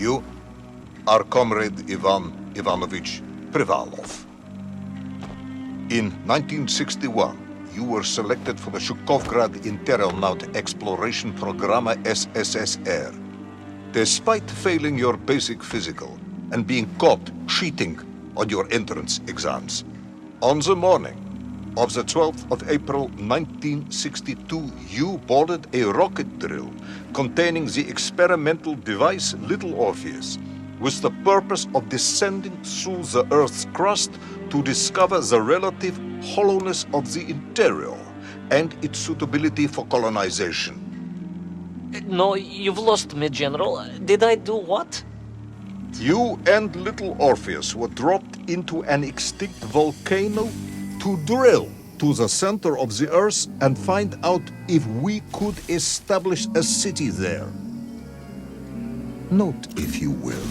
You are Comrade Ivan Ivanovich Privalov. In 1961, you were selected for the Shukovgrad Interonaut Exploration Program SSSR. Despite failing your basic physical and being caught cheating on your entrance exams, on the morning of the 12th of April 1962, you boarded a rocket drill containing the experimental device Little Orpheus, with the purpose of descending through the Earth's crust to discover the relative hollowness of the interior and its suitability for colonization. No, you've lost me, General. Did I do what? You and Little Orpheus were dropped into an extinct volcano to drill to the center of the Earth and find out if we could establish a city there. Note, if you will,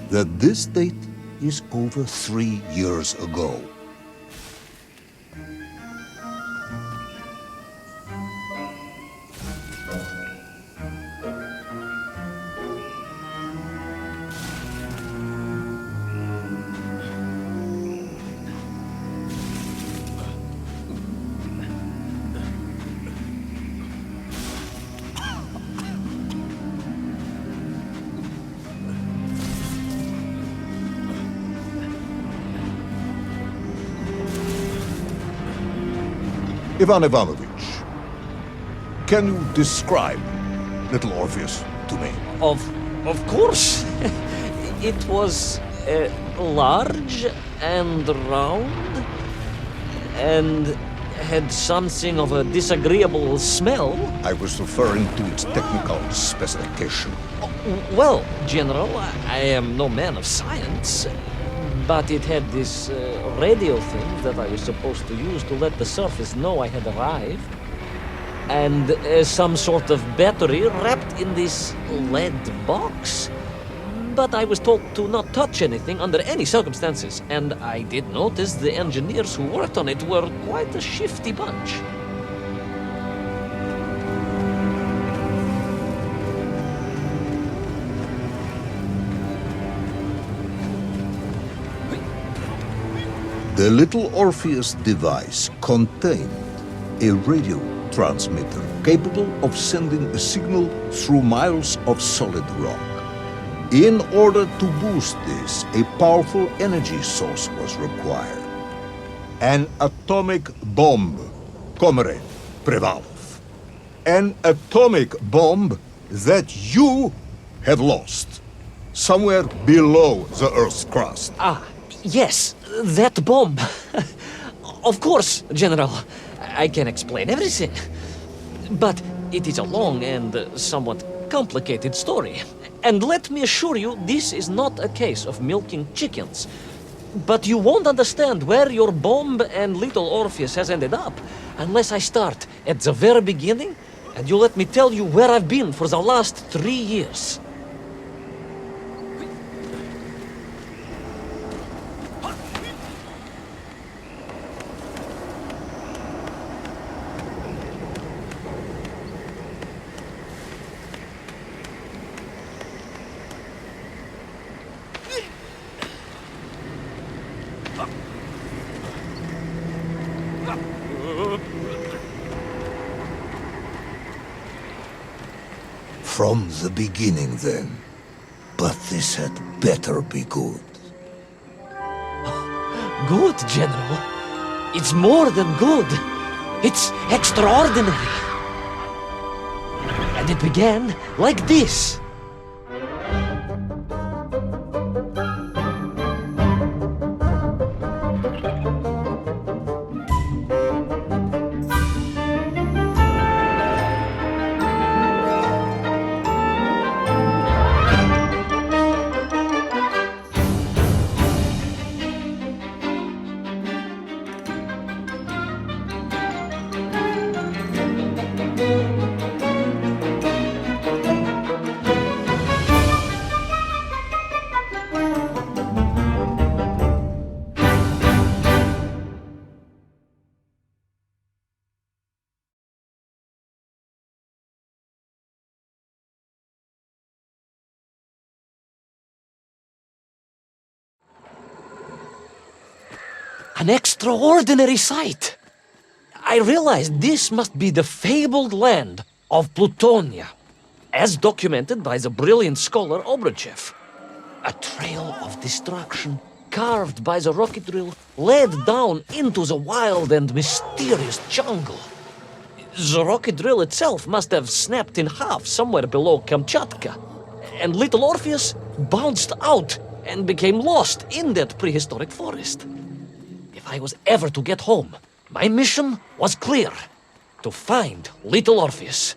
that this date is over 3 years ago. Ivan Ivanovich, can you describe Little Orpheus to me? Of course. It was large and round and had something of a disagreeable smell. I was referring to its technical specification. Well, General, I am no man of science, but it had this radio thing that I was supposed to use to let the surface know I had arrived, and some sort of battery wrapped in this lead box. But I was told to not touch anything under any circumstances, and I did notice the engineers who worked on it were quite a shifty bunch. The Little Orpheus device contained a radio transmitter capable of sending a signal through miles of solid rock. In order to boost this, a powerful energy source was required. An atomic bomb, Comrade Privalov. An atomic bomb that you have lost somewhere below the Earth's crust. Ah, yes, that bomb. Of course, General. I can explain everything. But it is a long and somewhat complicated story. And let me assure you, this is not a case of milking chickens. But you won't understand where your bomb and Little Orpheus has ended up unless I start at the very beginning and you let me tell you where I've been for the last 3 years. From the beginning, then. But this had better be good. Good, General. It's more than good. It's extraordinary. And it began like this. An extraordinary sight. I realized this must be the fabled land of Plutonia, as documented by the brilliant scholar Obruchev. A trail of destruction carved by the rocket drill led down into the wild and mysterious jungle. The rocket drill itself must have snapped in half somewhere below Kamchatka, and little Orpheus bounced out and became lost in that prehistoric forest. If I was ever to get home, my mission was clear: to find little Orpheus.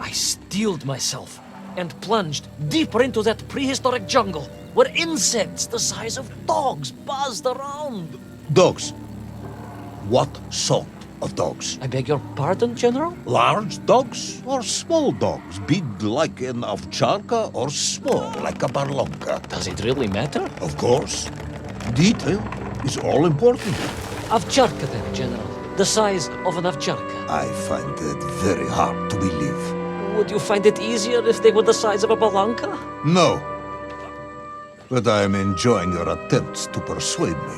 I steeled myself and plunged deeper into that prehistoric jungle where insects the size of dogs buzzed around. Dogs. What sort of dogs? I beg your pardon, General? Large dogs or small dogs? Big like an ovcharka or small like a barlonka? Does it really matter? Of course. Detail is all important. Ovcharka then, General. The size of an ovcharka. I find it very hard to believe. Would you find it easier if they were the size of a balanka? No. But I am enjoying your attempts to persuade me.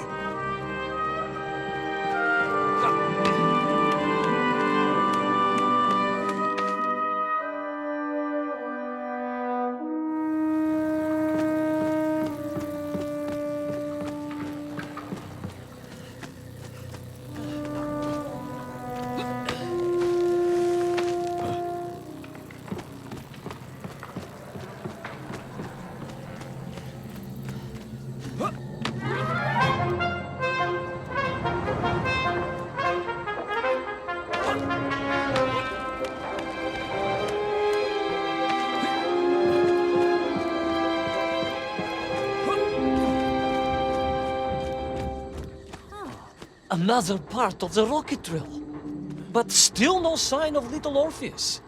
Another part of the rocket drill. But still no sign of little Orpheus.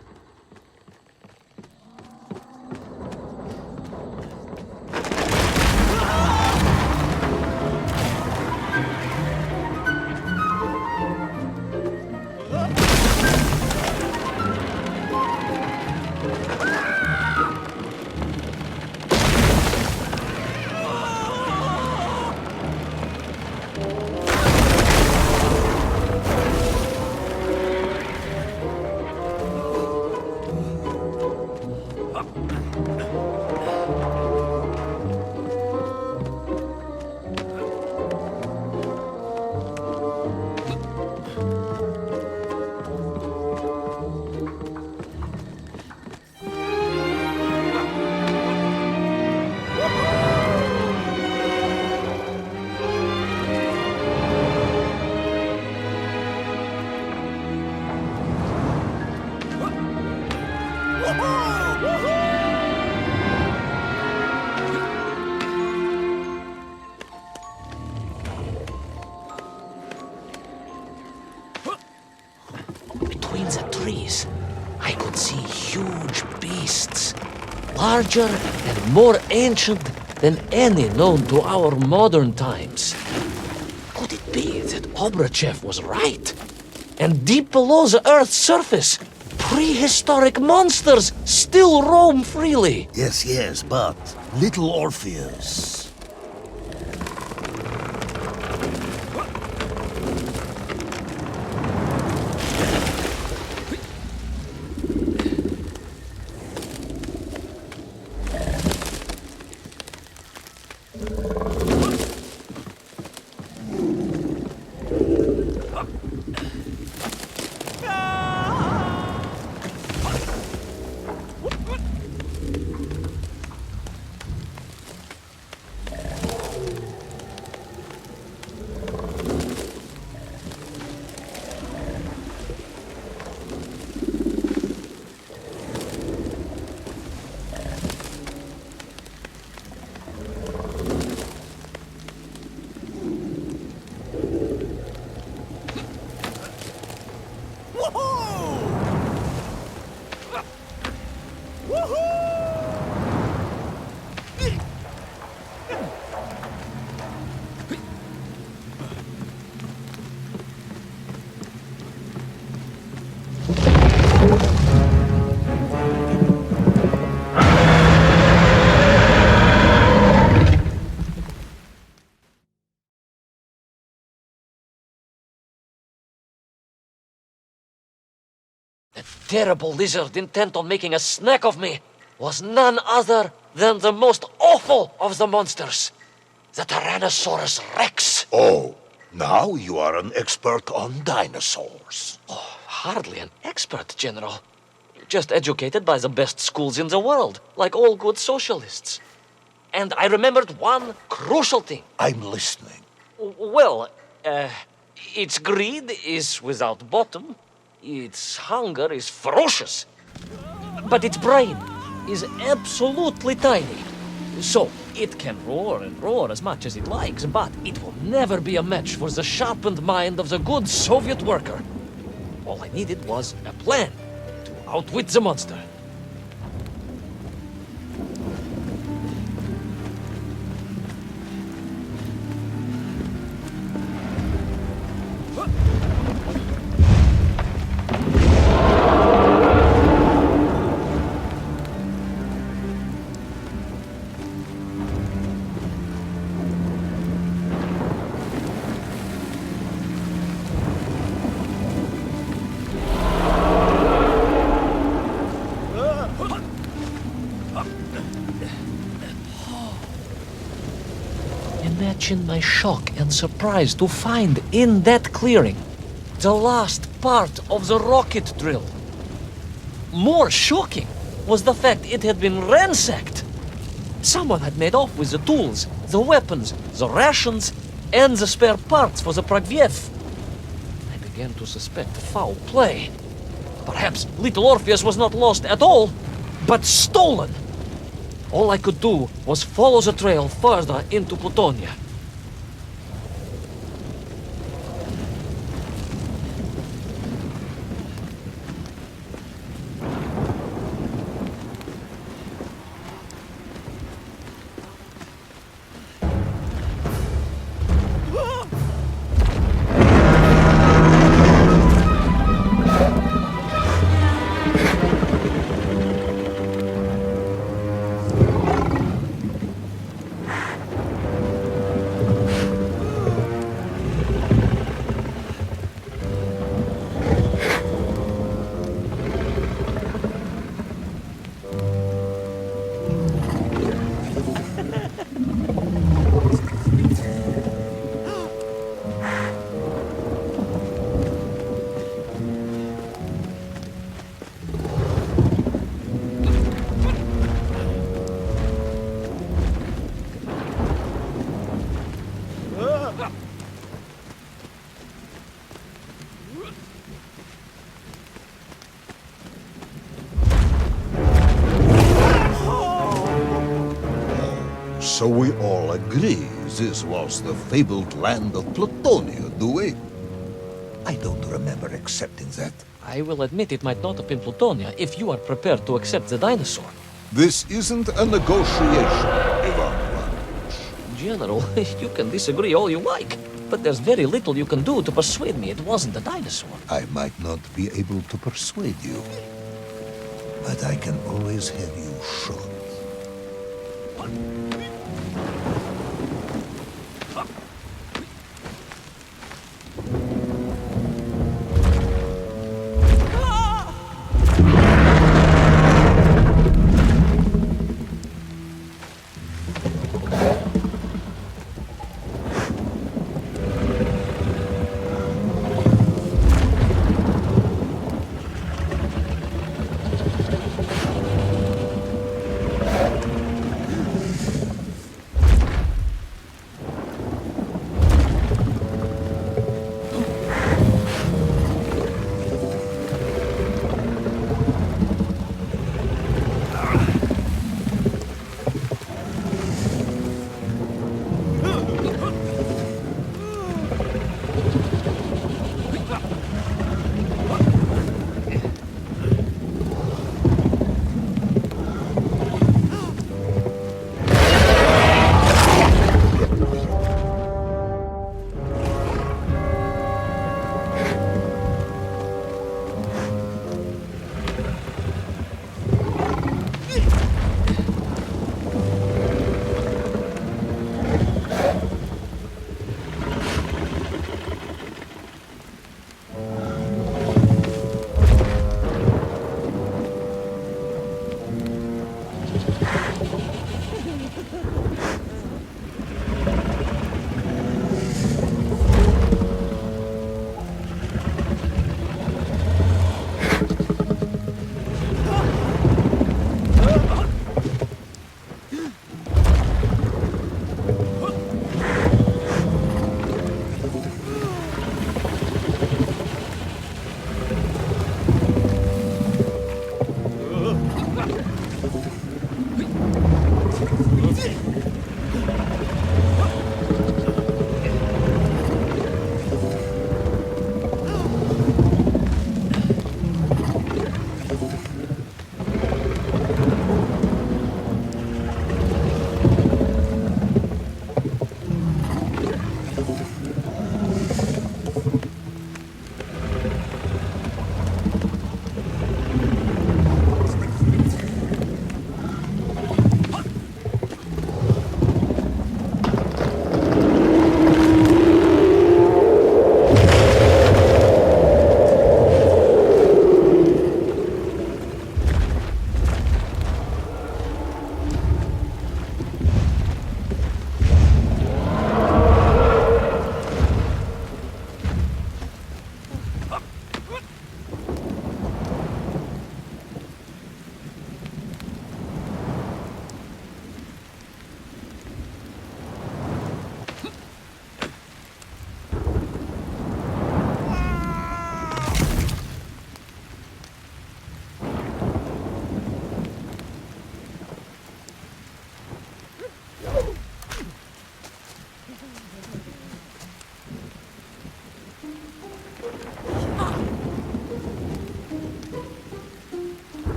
Between the trees, I could see huge beasts, larger and more ancient than any known to our modern times. Could it be that Obruchev was right? And deep below the Earth's surface, prehistoric monsters still roam freely. Yes, but little Orpheus. terrible lizard intent on making a snack of me was none other than the most awful of the monsters, the Tyrannosaurus Rex. Oh, now you are an expert on dinosaurs. Hardly an expert, General. Just educated by the best schools in the world, like all good socialists. And I remembered one crucial thing. I'm listening. Well, its greed is without bottom, its hunger is ferocious, but its brain is absolutely tiny. So, it can roar and roar as much as it likes, but it will never be a match for the sharpened mind of the good Soviet worker. All I needed was a plan to outwit the monster. Imagine my shock and surprise to find in that clearing the last part of the rocket drill. More shocking was the fact it had been ransacked. Someone had made off with the tools, the weapons, the rations, and the spare parts for the Pragviev. I began to suspect foul play. Perhaps little Orpheus was not lost at all, but stolen. All I could do was follow the trail further into Plutonia. So we all agree this was the fabled land of Plutonia, do we? I don't remember accepting that. I will admit it might not have been Plutonia if you are prepared to accept the dinosaur. This isn't a negotiation, Ivan Ivanovich. General, you can disagree all you like, but there's very little you can do to persuade me it wasn't a dinosaur. I might not be able to persuade you, but I can always have you shot.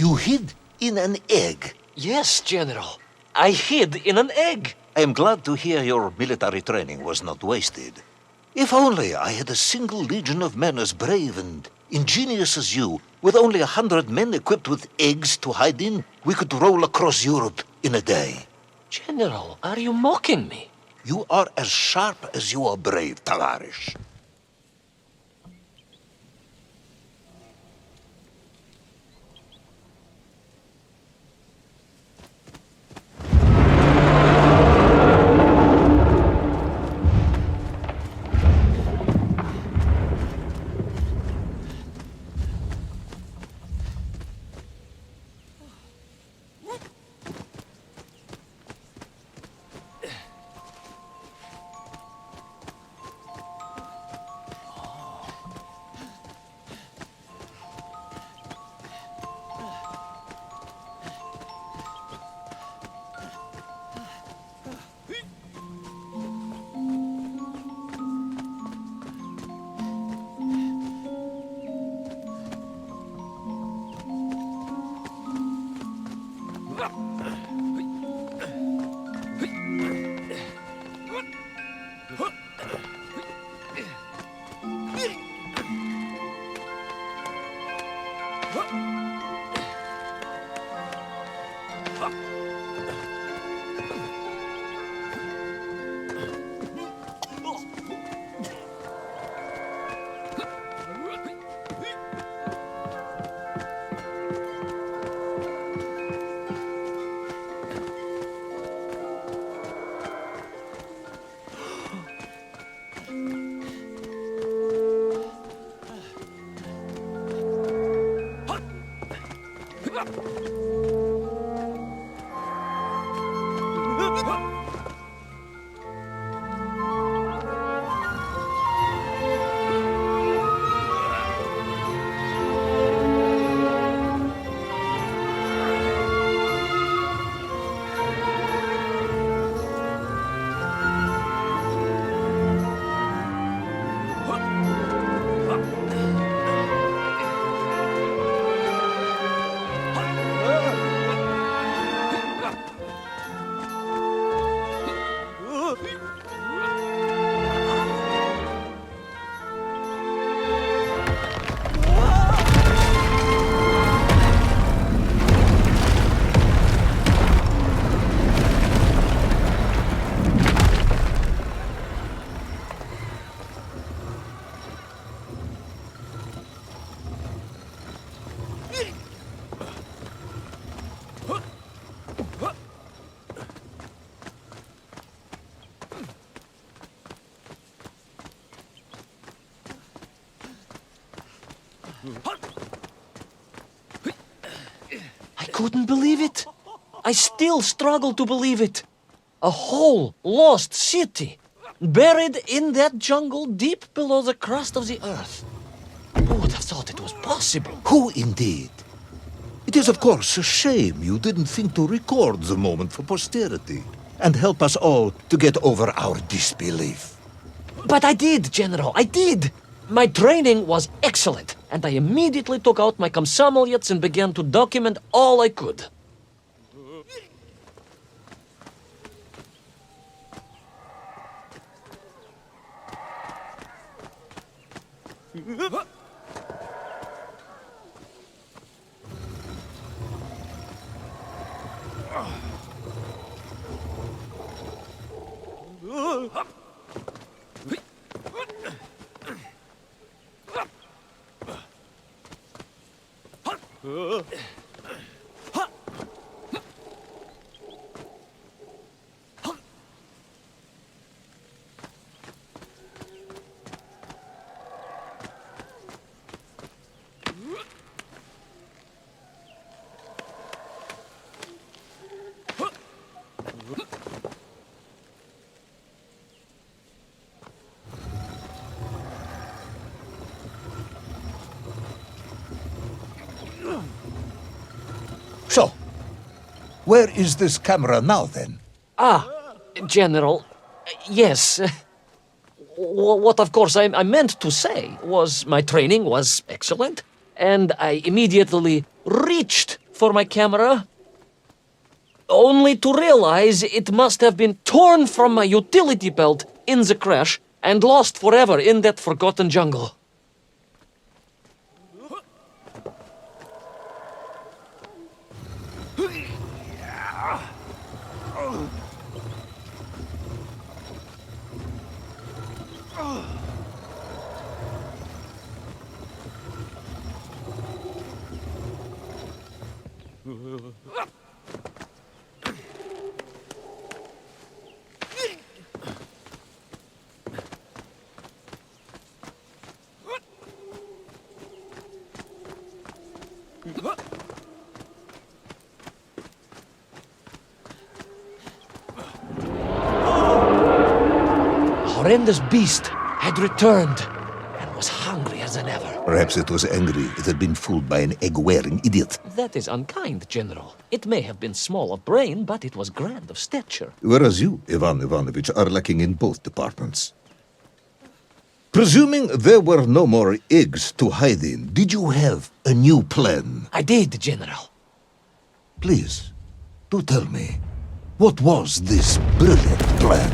You hid in an egg. Yes, General. I hid in an egg. I am glad to hear your military training was not wasted. If only I had a single legion of men as brave and ingenious as you, with only 100 men equipped with eggs to hide in, we could roll across Europe in a day. General, are you mocking me? You are as sharp as you are brave, Tavarish. I couldn't believe it. I still struggle to believe it. A whole lost city, buried in that jungle deep below the crust of the earth. Who would have thought it was possible? Who indeed? It is, of course, a shame you didn't think to record the moment for posterity and help us all to get over our disbelief. But I did, General, I did. My training was excellent, and I immediately took out my komsomolets and began to document all I could. So, where is this camera now, then? General, yes. What, of course, I meant to say was my training was excellent, and I immediately reached for for my camera, only to realize it must have been torn from my utility belt in the crash and lost forever in that forgotten jungle. Horrendous beast had returned and was hungrier than ever. Perhaps it was angry it had been fooled by an egg-wearing idiot. That is unkind, General. It may have been small of brain, but it was grand of stature. Whereas you, Ivan Ivanovich, are lacking in both departments. Presuming there were no more eggs to hide in, did you have a new plan? I did, General. Please, do tell me, what was this brilliant plan?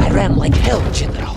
I ran like hell, General.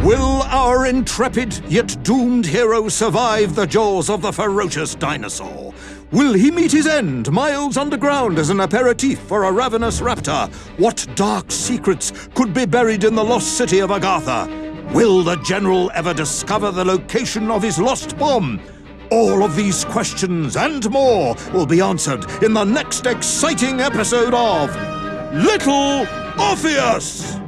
Will our intrepid yet doomed hero survive the jaws of the ferocious dinosaur? Will he meet his end miles underground as an aperitif for a ravenous raptor? What dark secrets could be buried in the lost city of Agatha? Will the general ever discover the location of his lost bomb? All of these questions and more will be answered in the next exciting episode of Little Orpheus!